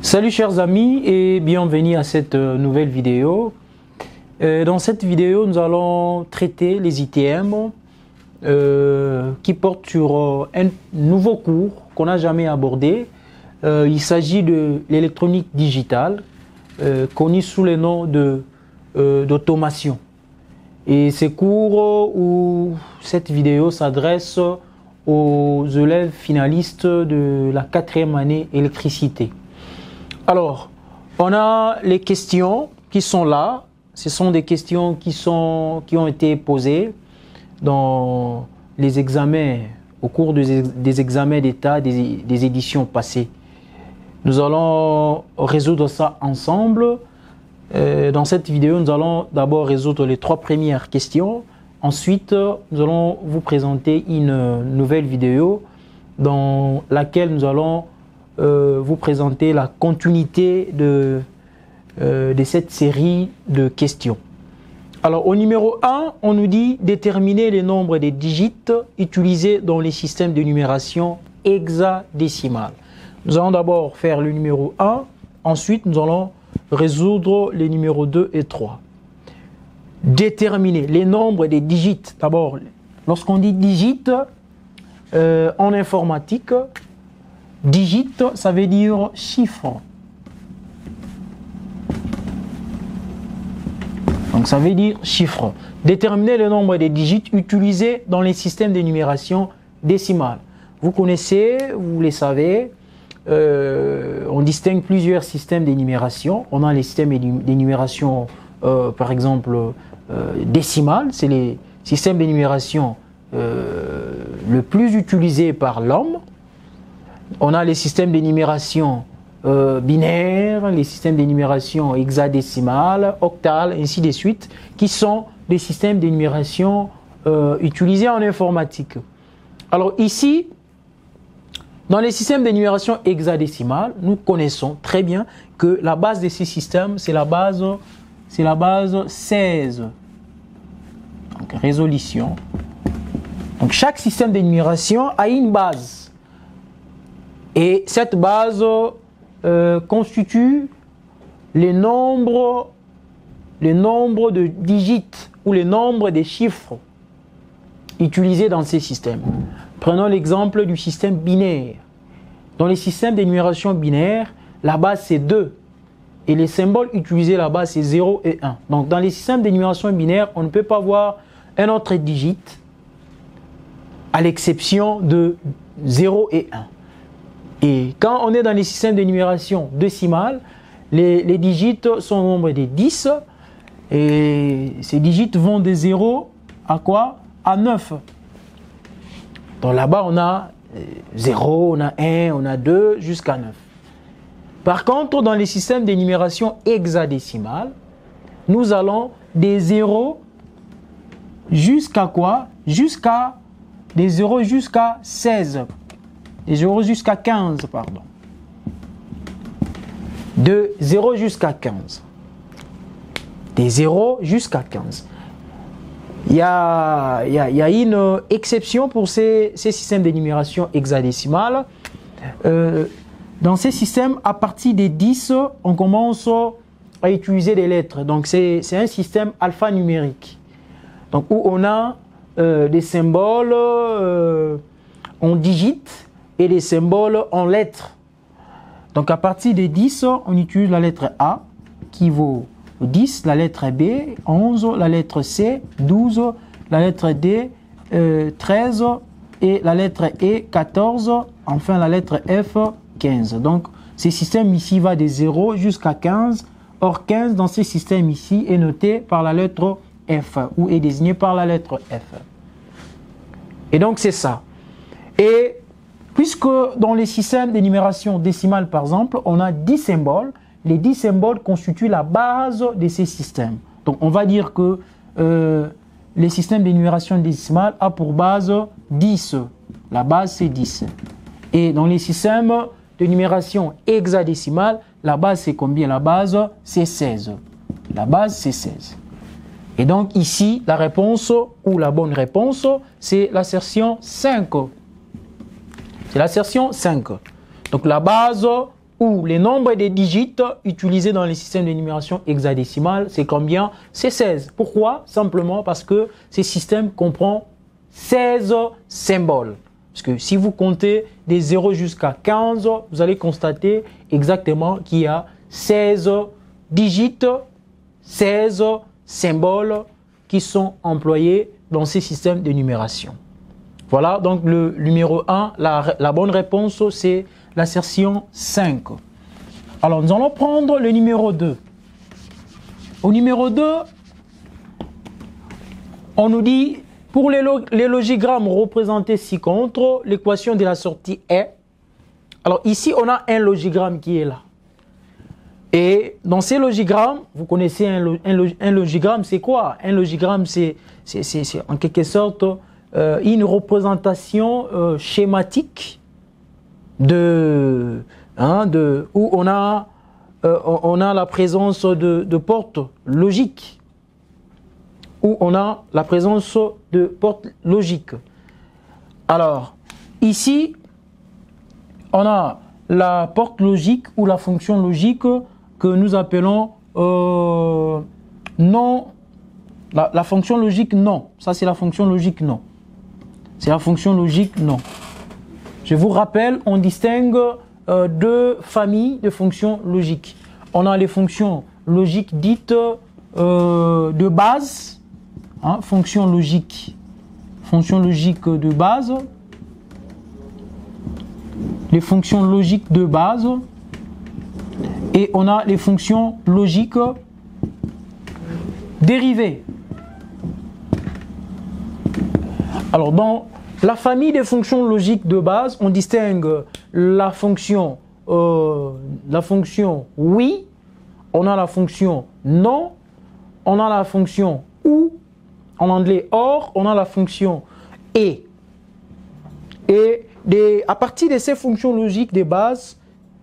Salut chers amis et bienvenue à cette nouvelle vidéo. Dans cette vidéo, nous allons traiter les ITM qui portent sur un nouveau cours qu'on n'a jamais abordé. Il s'agit de l'électronique digitale, connu sous le nom d'automation. Et ces cours ou cette vidéo s'adresse aux élèves finalistes de la 4e année électricité. Alors, on a les questions qui sont là. Ce sont des questions qui ont été posées dans les examens, au cours des examens d'État des éditions passées. Nous allons résoudre ça ensemble. Dans cette vidéo, nous allons d'abord résoudre les 3 premières questions. Ensuite, nous allons vous présenter une nouvelle vidéo dans laquelle nous allons vous présenter la continuité de cette série de questions. Alors, au numéro 1, on nous dit déterminer les nombres des digits utilisés dans les systèmes de numération hexadécimale. Nous allons d'abord faire le numéro 1, ensuite nous allons résoudre les numéros 2 et 3. Déterminer les nombres des digits. D'abord, lorsqu'on dit digits en informatique, digit, ça veut dire chiffre. Donc ça veut dire chiffre. Déterminer le nombre des digits utilisés dans les systèmes de numération décimale. Vous connaissez, vous les savez, on distingue plusieurs systèmes de numération. On a les systèmes de numération, par exemple, décimales. C'est les systèmes de numération le plus utilisé par l'homme. On a les systèmes de numération binaires, les systèmes de numération hexadécimale, octale, ainsi de suite, qui sont des systèmes de numération utilisés en informatique. Alors ici, dans les systèmes de numération hexadécimale, nous connaissons très bien que la base de ces systèmes, c'est la base 16. Donc résolution. Donc chaque système de numération a une base. Et cette base constitue les nombres de digits ou les nombres des chiffres utilisés dans ces systèmes. Prenons l'exemple du système binaire. Dans les systèmes de numération binaire, la base c'est 2 et les symboles utilisés là-bas c'est 0 et 1. Donc dans les systèmes de numération binaire, on ne peut pas voir un autre digit à l'exception de 0 et 1. Et quand on est dans les systèmes de numération décimale, les digits sont au nombre de 10 et ces digits vont de 0 à quoi? À 9. Donc là-bas, on a 0, on a 1, on a 2, jusqu'à 9. Par contre, dans les systèmes de numération hexadécimale, nous allons des 0 jusqu'à quoi? Des 0 jusqu'à 16. Des 0 jusqu'à 15, pardon. De 0 jusqu'à 15. Des 0 jusqu'à 15. Il y a une exception pour ces systèmes de numération hexadécimale. Dans ces systèmes, à partir des 10, on commence à utiliser des lettres. Donc, c'est un système alphanumérique. Donc, où on a des symboles en digits et des symboles en lettres. Donc, à partir des 10, on utilise la lettre A qui vaut 10, la lettre B, 11, la lettre C, 12, la lettre D, 13 et la lettre E, 14, enfin la lettre F, 15. Donc, ces systèmes ici va de 0 jusqu'à 15. Or, 15 dans ces systèmes ici est noté par la lettre F ou est désigné par la lettre F. Et donc, c'est ça. Et puisque dans les systèmes de numération décimale, par exemple, on a 10 symboles, les 10 symboles constituent la base de ces systèmes. Donc, on va dire que les systèmes de numération décimale a pour base 10. La base, c'est 10. Et dans les systèmes de numération hexadécimale, la base, c'est combien? La base, c'est 16. La base, c'est 16. Et donc, ici, la réponse, ou la bonne réponse, c'est l'assertion 5. C'est l'assertion 5. Donc la base ou les nombres des digits utilisés dans les systèmes de numération hexadécimale, c'est combien? C'est 16. Pourquoi? Simplement parce que ces systèmes comprennent 16 symboles. Parce que si vous comptez des 0 jusqu'à 15, vous allez constater exactement qu'il y a 16 digits, 16 symboles qui sont employés dans ces systèmes de numération. Voilà, donc le numéro 1, la bonne réponse, c'est l'assertion 5. Alors, nous allons prendre le numéro 2. Au numéro 2, on nous dit, pour les logigrammes représentés ci-contre, l'équation de la sortie est... Alors, ici, on a un logigramme qui est là. Et dans ces logigrammes, vous connaissez un logigramme, c'est quoi? Un logigramme, c'est en quelque sorte une représentation schématique où on a la présence de portes logiques. Où on a la présence de portes logiques. Alors, ici, on a la porte logique ou la fonction logique que nous appelons non. La fonction logique non. Ça, c'est la fonction logique non. C'est la fonction logique non. Je vous rappelle, on distingue deux familles de fonctions logiques. On a les fonctions logiques dites de base, hein, fonction logique de base, les fonctions logiques de base, et on a les fonctions logiques dérivées. Alors, dans la famille des fonctions logiques de base, on distingue la fonction oui, on a la fonction non, on a la fonction ou, en anglais or, on a la fonction et. Et à partir de ces fonctions logiques de base,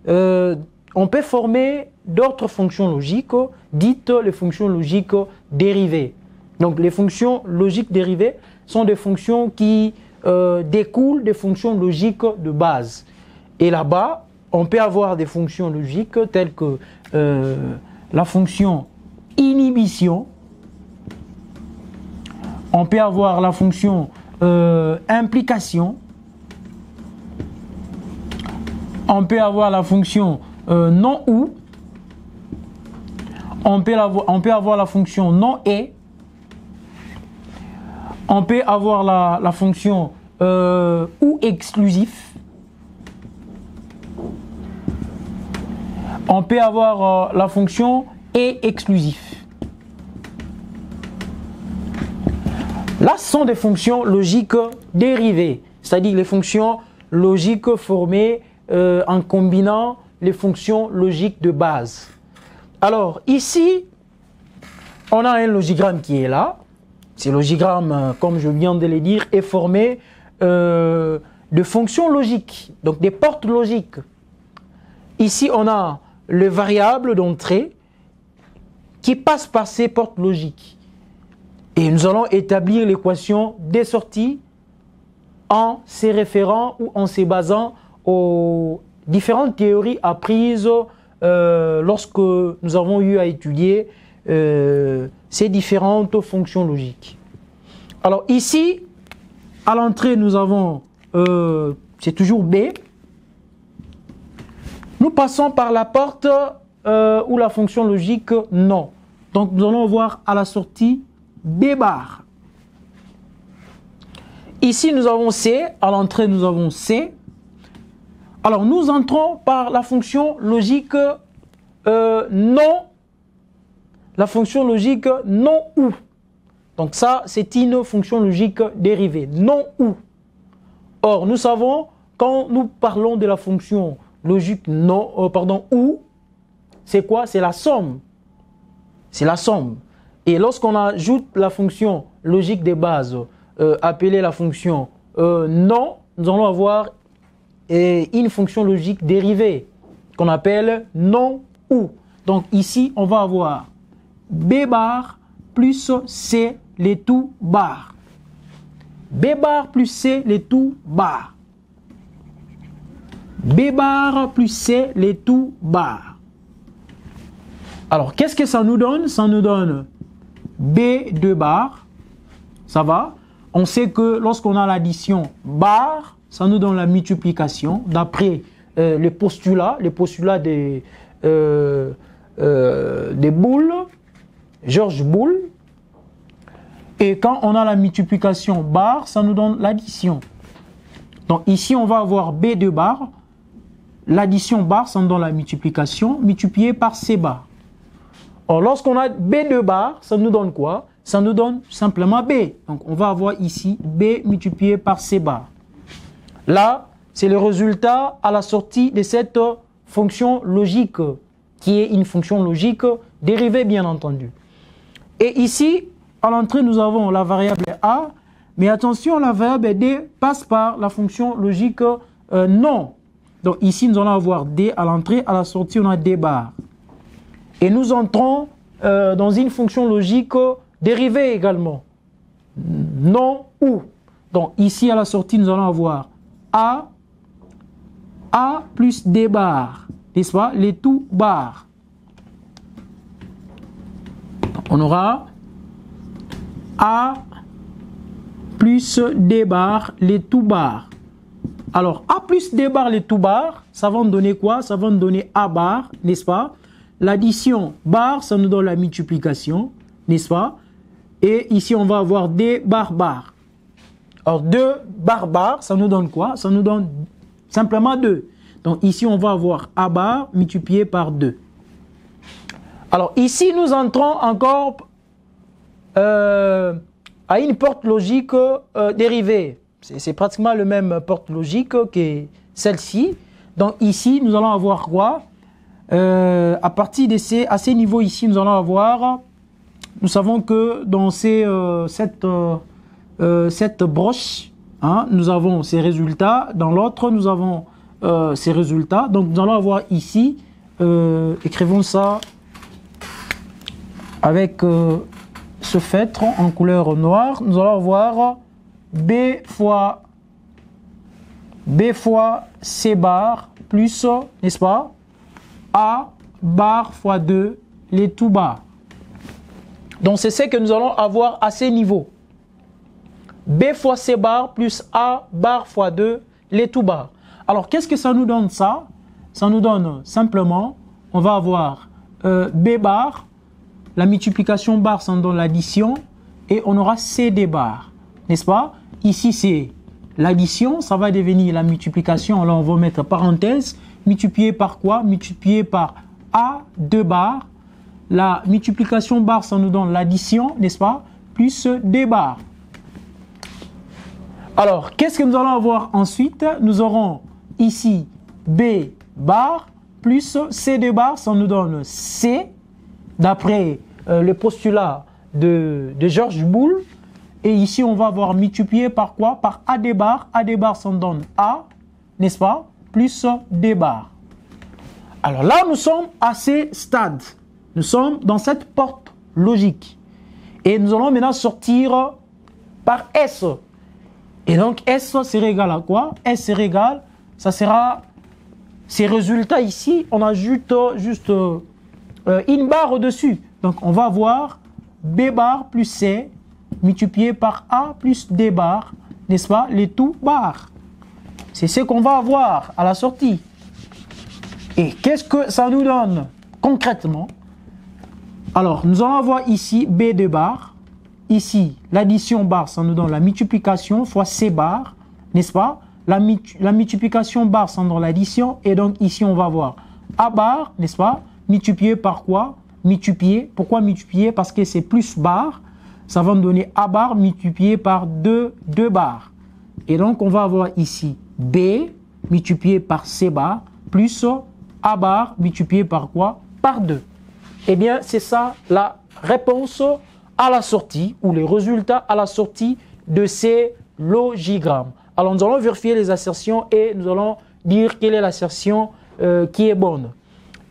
on peut former d'autres fonctions logiques, dites les fonctions logiques dérivées. Donc, les fonctions logiques dérivées sont des fonctions qui découlent des fonctions logiques de base. Et là-bas, on peut avoir des fonctions logiques telles que la fonction inhibition, on peut avoir la fonction implication, on peut avoir la fonction non ou, on peut avoir la fonction non et, on peut avoir la fonction ou exclusif, on peut avoir la fonction et exclusif. Là, ce sont des fonctions logiques dérivées, c'est-à-dire les fonctions logiques formées en combinant les fonctions logiques de base. Alors, ici, on a un logigramme qui est là. Ce logigramme, comme je viens de le dire, est formé de fonctions logiques, donc des portes logiques. Ici, on a le variable d'entrée qui passe par ces portes logiques. Et nous allons établir l'équation des sorties en se référant ou en se basant aux différentes théories apprises lorsque nous avons eu à étudier ces différentes fonctions logiques. Alors ici, à l'entrée, nous avons, c'est toujours B. Nous passons par la porte ou la fonction logique non. Donc nous allons voir à la sortie B bar. Ici, nous avons C. À l'entrée, nous avons C. Alors, nous entrons par la fonction logique non. La fonction logique non ou. Donc ça, c'est une fonction logique dérivée. Non ou. Or, nous savons, quand nous parlons de la fonction logique non, ou, c'est quoi? C'est la somme. C'est la somme. Et lorsqu'on ajoute la fonction logique de base, appelée la fonction non, nous allons avoir une fonction logique dérivée qu'on appelle non ou. Donc ici, on va avoir B bar plus C les tout bar. B bar plus C les tout bar. B bar plus C, les tout bar. Alors, qu'est-ce que ça nous donne? Ça nous donne B2 bar. Ça va? On sait que lorsqu'on a l'addition bar, ça nous donne la multiplication d'après les postulats des Boole, George Boole. Et quand on a la multiplication bar, ça nous donne l'addition. Donc ici, on va avoir B2 bar. L'addition bar, ça nous donne la multiplication multipliée par C bar. Or, lorsqu'on a B2 bar, ça nous donne quoi? Ça nous donne simplement B. Donc, on va avoir ici B multiplié par C bar. Là, c'est le résultat à la sortie de cette fonction logique, qui est une fonction logique dérivée, bien entendu. Et ici, à l'entrée, nous avons la variable A, mais attention, la variable D passe par la fonction logique non. Donc ici, nous allons avoir D à l'entrée, à la sortie, on a D bar. Et nous entrons dans une fonction logique dérivée également. Non ou. Donc ici, à la sortie, nous allons avoir A plus D bar, n'est-ce pas? Les tout bar. On aura A plus D bar, les tout bar. Alors, A plus D bar, les tout bar, ça va nous donner quoi? Ça va nous donner A bar, n'est-ce pas? L'addition bar, ça nous donne la multiplication, n'est-ce pas? Et ici, on va avoir D bar bar. Alors, 2 bar bar, ça nous donne quoi? Ça nous donne simplement 2. Donc, ici, on va avoir A bar multiplié par 2. Alors, ici, nous entrons encore à une porte logique dérivée. C'est pratiquement le même porte logique que celle-ci. Donc, ici, nous allons avoir quoi? À partir de ces niveaux ici, nous allons avoir, nous savons que dans cette broche, hein, nous avons ces résultats. Dans l'autre, nous avons ces résultats. Donc, nous allons avoir ici, écrivons ça avec ce feutre en couleur noire. Nous allons avoir B fois C bar plus, n'est-ce pas? A bar fois 2, les tout bar. Donc, c'est ce que nous allons avoir à ces niveaux. B fois C bar plus A bar fois 2, les tout bar. Alors, qu'est-ce que ça nous donne ça? Ça nous donne simplement, on va avoir B bar, la multiplication bar, ça nous donne l'addition, et on aura CD bar, n'est-ce pas? Ici, c'est l'addition, ça va devenir la multiplication. Alors, on va mettre parenthèse, multiplié par quoi? Multiplié par A2 bar. La multiplication bar, ça nous donne l'addition, n'est-ce pas? Plus D bar. Alors, qu'est-ce que nous allons avoir ensuite? Nous aurons ici B bar plus CD bar, ça nous donne C, d'après le postulat de George Boole. Et ici, on va avoir multiplié par quoi? Par AD bar. AD bar, ça nous donne A, n'est-ce pas? Plus D bar. Alors là, nous sommes à ces stades. Nous sommes dans cette porte logique. Et nous allons maintenant sortir par S. Et donc, S serait égal à quoi? S serait égal, ça sera ces résultats ici. On ajoute juste une barre au-dessus. Donc, on va avoir B bar plus C multiplié par A plus D bar, n'est-ce pas? Les tout bar. C'est ce qu'on va avoir à la sortie. Et qu'est-ce que ça nous donne concrètement? Alors, nous allons avoir ici B2 bar. Ici, l'addition bar, ça nous donne la multiplication fois C bar, n'est-ce pas? La multiplication bar, ça nous donne l'addition. Et donc, ici, on va avoir A bar, n'est-ce pas? Multiplié par quoi? Multiplié. Pourquoi multiplié? Parce que c'est plus bar. Ça va nous donner A bar multiplié par 2 bar. Et donc, on va avoir ici B multiplié par C bar plus A bar multiplié par quoi? Par 2. Eh bien, c'est ça la réponse à la sortie ou les résultats à la sortie de ces logigrammes. Alors, nous allons vérifier les assertions et nous allons dire quelle est l'assertion qui est bonne.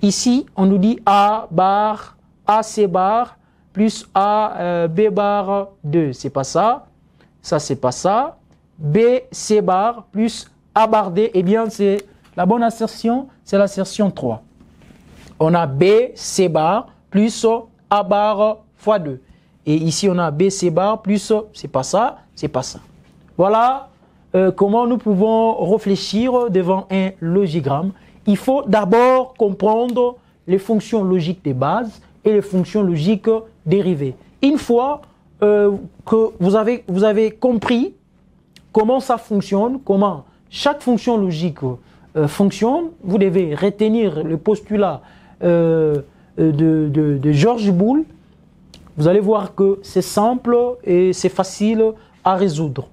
Ici, on nous dit A bar, AC bar plus A B bar 2. C'est pas ça. Ça, c'est pas ça. B C bar plus A bar D. Eh bien, c'est La bonne assertion, c'est l'assertion 3. On a B, C bar, plus A bar fois 2. Et ici, on a B, C bar, plus, c'est pas ça, c'est pas ça. Voilà comment nous pouvons réfléchir devant un logigramme. Il faut d'abord comprendre les fonctions logiques de base et les fonctions logiques dérivées. Une fois que vous avez compris comment ça fonctionne, comment chaque fonction logique fonctionne, vous devez retenir le postulat de George Boole. Vous allez voir que c'est simple et c'est facile à résoudre.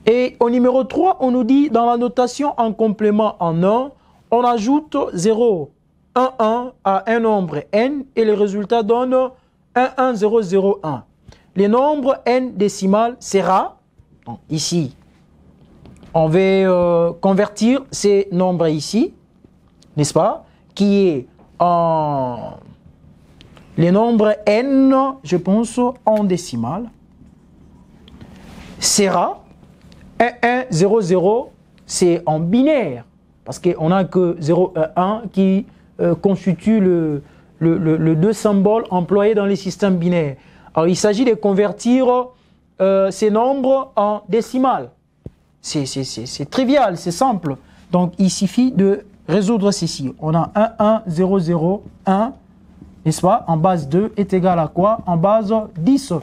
Et au numéro 3, on nous dit dans la notation en complément en 1, on ajoute 0, 1, 1 à un nombre n et le résultat donne 1, 1, 0, 0, 1. Le nombre n décimal sera, donc ici, on va convertir ces nombres ici, n'est-ce pas, qui est en les nombres n, je pense, en décimal, sera 1, 1, 0, 0, c'est en binaire, parce qu'on n'a que 0, 1, 1 qui constitue le deux symboles employés dans les systèmes binaires. Alors, il s'agit de convertir ces nombres en décimal. C'est trivial, c'est simple. Donc, il suffit de résoudre ceci. On a 1, 1, 0, 0, 1, n'est-ce pas? En base 2 est égal à quoi? En base 10.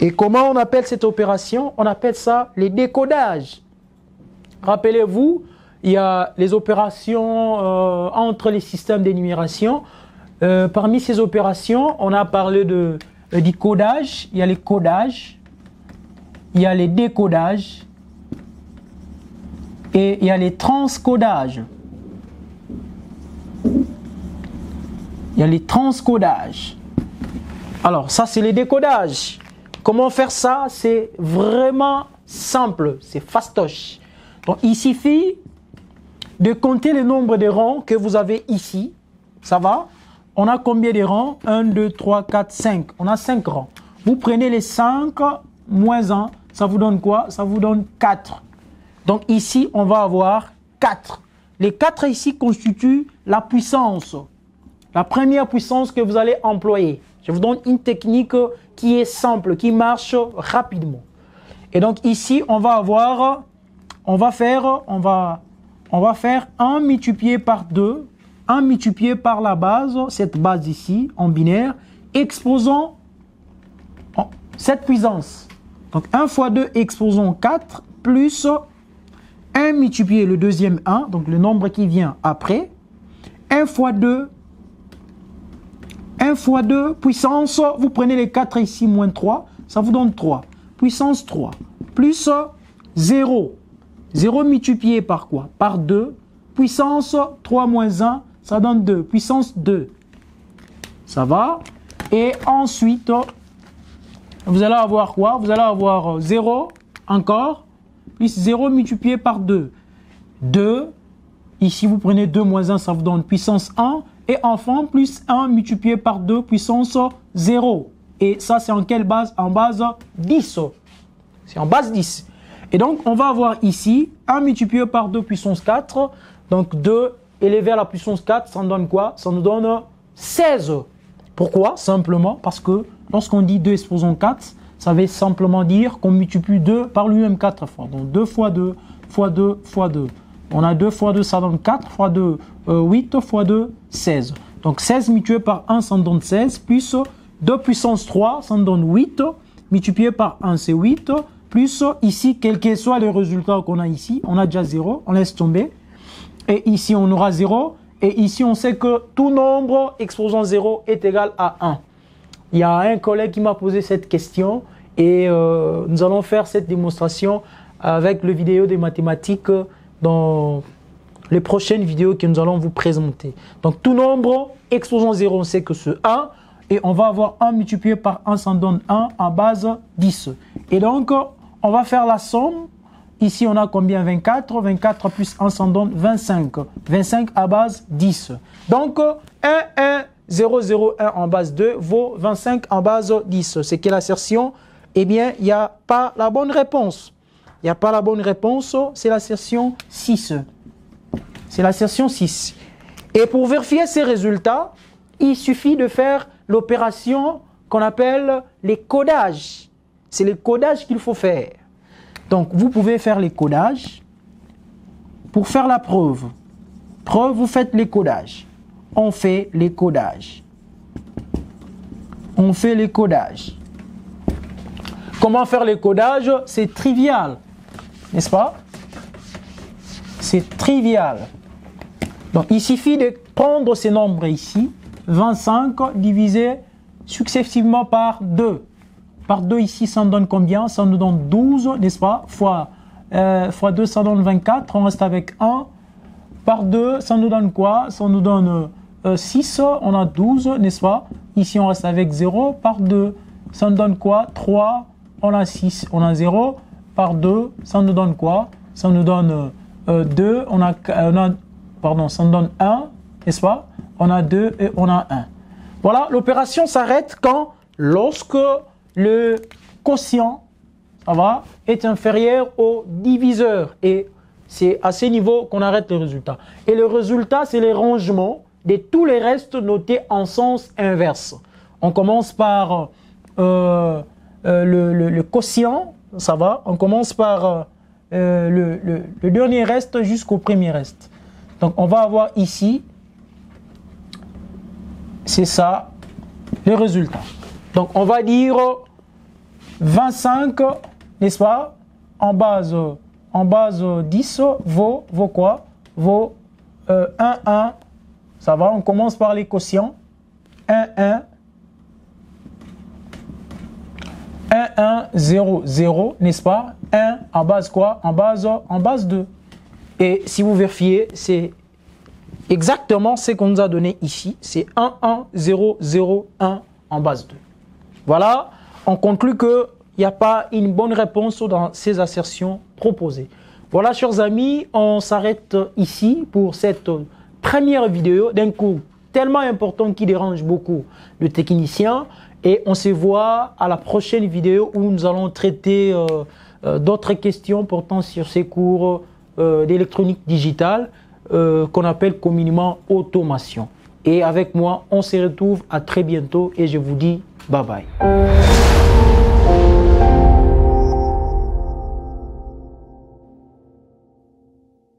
Et comment on appelle cette opération? On appelle ça les décodages. Rappelez-vous, il y a les opérations entre les systèmes d'énumération. Parmi ces opérations, on a parlé du codage. Il y a les codages, il y a les décodages et il y a les transcodages. Il y a les transcodages. Alors, ça, c'est les décodages. Comment faire ça? C'est vraiment simple, c'est fastoche. Donc, il suffit de compter le nombre de rangs que vous avez ici. Ça va? On a combien de rangs? 1, 2, 3, 4, 5. On a 5 rangs. Vous prenez les 5 moins 1. Ça vous donne quoi? Ça vous donne 4. Donc, ici, on va avoir 4. Les 4 ici constituent la puissance. La première puissance que vous allez employer. Je vous donne une technique qui est simple, qui marche rapidement. Et donc ici, on va faire 1 multiplié par 2, 1 multiplié par la base, cette base ici, en binaire, exposant cette puissance. Donc 1 fois 2 exposant 4, plus 1 multiplié le deuxième 1, donc le nombre qui vient après, 1 fois 2, 1 fois 2, puissance, vous prenez les 4 ici, moins 3, ça vous donne 3. Puissance 3, plus 0. 0 multiplié par quoi? Par 2. Puissance 3 moins 1, ça donne 2. Puissance 2. Ça va? Et ensuite, vous allez avoir quoi? Vous allez avoir 0 encore, plus 0 multiplié par 2. 2. Ici, vous prenez 2 moins 1, ça vous donne puissance 1. Et enfin, plus 1 multiplié par 2 puissance 0. Et ça, c'est en quelle base? En base 10. C'est en base 10. Et donc, on va avoir ici 1 multiplié par 2 puissance 4. Donc, 2 élevé à la puissance 4, ça nous donne quoi? Ça nous donne 16. Pourquoi? Simplement parce que lorsqu'on dit 2 exposant 4, ça veut simplement dire qu'on multiplie 2 par lui-même 4 fois. Donc, 2 fois 2 fois 2 fois 2. On a 2 fois 2, ça donne 4, fois 2, 8, fois 2, 16. Donc 16 multiplié par 1, ça donne 16, plus 2 puissance 3, ça donne 8, multiplié par 1, c'est 8, plus ici, quel que soit le résultat qu'on a ici, on a déjà 0, on laisse tomber. Et ici, on aura 0. Et ici, on sait que tout nombre exposant 0 est égal à 1. Il y a un collègue qui m'a posé cette question et nous allons faire cette démonstration avec le vidéo des mathématiques dans les prochaines vidéos que nous allons vous présenter. Donc, tout nombre exposant 0, on sait que c'est 1. Et on va avoir 1 multiplié par 1, ça donne 1 en base 10. Et donc, on va faire la somme. Ici, on a combien? 24. 24 plus 1, ça donne 25. 25 à base 10. Donc, 1, 1, 0, 0, 1 en base 2 vaut 25 en base 10. C'est quelle assertion? Eh bien, il n'y a pas la bonne réponse. Il n'y a pas la bonne réponse, c'est l'assertion 6. C'est l'assertion 6. Et pour vérifier ces résultats, il suffit de faire l'opération qu'on appelle les codages. C'est les codages qu'il faut faire. Donc, vous pouvez faire les codages pour faire la preuve. Preuve, vous faites les codages. On fait les codages. On fait les codages. Comment faire les codages? C'est trivial, n'est-ce pas? C'est trivial. Donc, il suffit de prendre ces nombres ici, 25 divisé successivement par 2. Par 2 ici, ça nous donne combien? Ça nous donne 12, n'est-ce pas? Fois 2, ça donne 24. On reste avec 1. Par 2, ça nous donne quoi? Ça nous donne 6. On a 12, n'est-ce pas? Ici, on reste avec 0. Par 2, ça nous donne quoi? 3. On a 6. On a 0. Par 2, ça nous donne quoi? Ça nous donne 2. Pardon, ça nous donne 1, n'est-ce pas? On a 2 et on a 1. Voilà, l'opération s'arrête lorsque le quotient, ça va, est inférieur au diviseur. Et c'est à ce niveau qu'on arrête le résultat. Et le résultat, c'est le rangement de tous les restes notés en sens inverse. On commence par le quotient, ça va. On commence par le dernier reste jusqu'au premier reste. Donc, on va avoir ici, c'est ça, le résultat. Donc, on va dire 25, n'est-ce pas, en base 10 vaut quoi? Vaut 1, 1, ça va, on commence par les quotients, 1, 1, 1, 1, 0, 0, n'est-ce pas? 1 en base quoi? En base 2. Et si vous vérifiez, c'est exactement ce qu'on nous a donné ici. C'est 1, 1, 0, 0, 1 en base 2. Voilà, on conclut qu'il n'y a pas une bonne réponse dans ces assertions proposées. Voilà, chers amis, on s'arrête ici pour cette première vidéo d'un cours tellement important qui dérange beaucoup le technicien. Et on se voit à la prochaine vidéo où nous allons traiter d'autres questions portant sur ces cours d'électronique digitale qu'on appelle communément automation. Et avec moi, on se retrouve à très bientôt et je vous dis bye bye.